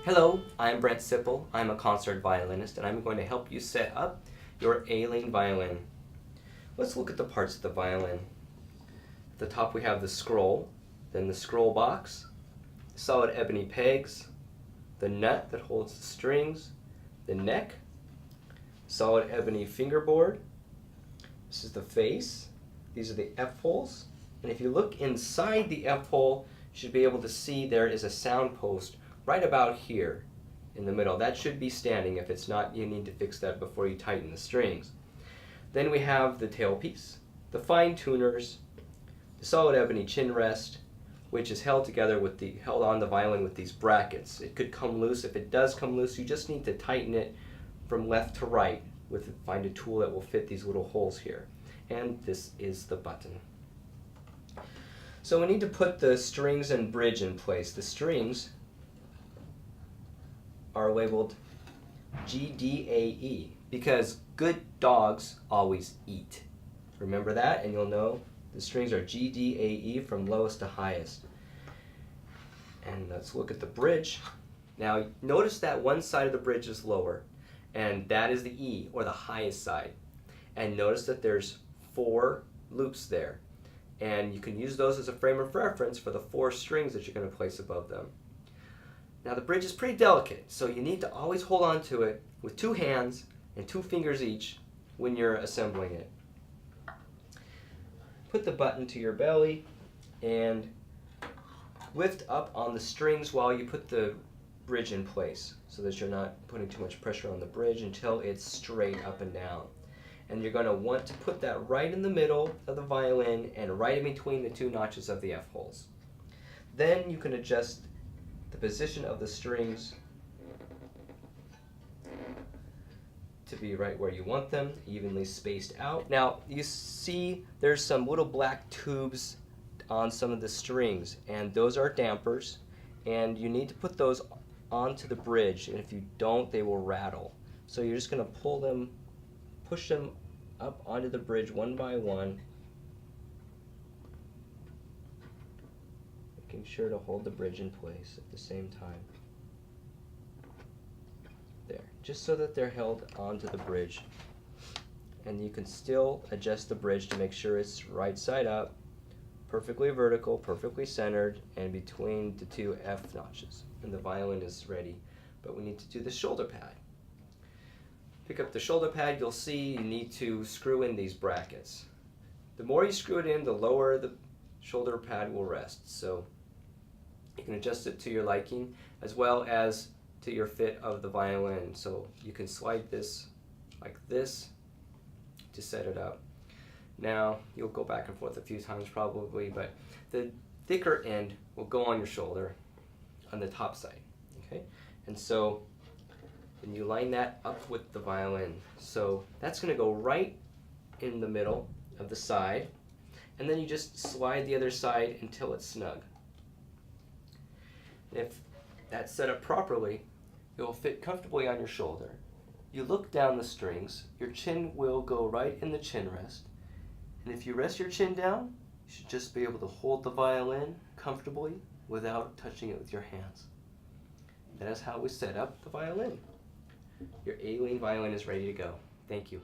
Hello, I'm Brent Sipple. I'm a concert violinist and I'm going to help you set up your Aileen violin. Let's look at the parts of the violin. At the top we have the scroll, then the scroll box, solid ebony pegs, the nut that holds the strings, the neck, solid ebony fingerboard. This is the face. These are the F-holes. And if you look inside the F-hole, you should be able to see there is a sound post right about here in the middle. That should be standing. If it's not, you need to fix that before you tighten the strings. Then we have the tailpiece, the fine tuners, the solid ebony chin rest, which is held on the violin with these brackets. It could come loose. If it does come loose, you just need to tighten it from left to right find a tool that will fit these little holes here. And this is the button. So we need to put the strings and bridge in place. The strings are labeled GDAE because good dogs always eat. Remember that, and you'll know the strings are GDAE from lowest to highest. And let's look at the bridge. Now notice that one side of the bridge is lower, and that is the E, or the highest side. And notice that there's 4 loops there. And you can use those as a frame of reference for the 4 strings that you're going to place above them. Now the bridge is pretty delicate, so you need to always hold on to it with 2 hands and 2 fingers each when you're assembling it. Put the button to your belly and lift up on the strings while you put the bridge in place so that you're not putting too much pressure on the bridge until it's straight up and down. And you're going to want to put that right in the middle of the violin and right in between the 2 notches of the F-holes. Then you can adjust the position of the strings to be right where you want them, evenly spaced out. Now you see there's some little black tubes on some of the strings, and those are dampers, and you need to put those onto the bridge, and if you don't, they will rattle. So you're just going to push them up onto the bridge one by one, making sure to hold the bridge in place at the same time. There, just so that they're held onto the bridge. And you can still adjust the bridge to make sure it's right side up, perfectly vertical, perfectly centered, and between the 2 F notches. And the violin is ready, but we need to do the shoulder pad. Pick up the shoulder pad, you'll see you need to screw in these brackets. The more you screw it in, the lower the shoulder pad will rest. So you can adjust it to your liking as well as to your fit of the violin. So you can slide this like this to set it up. Now you'll go back and forth a few times probably, but the thicker end will go on your shoulder on the top side. Okay? And so and you line that up with the violin. So that's going to go right in the middle of the side, and then you just slide the other side until it's snug. And if that's set up properly, it will fit comfortably on your shoulder. You look down the strings, your chin will go right in the chin rest, and if you rest your chin down, you should just be able to hold the violin comfortably without touching it with your hands. That is how we set up the violin. Your Aileen violin is ready to go. Thank you.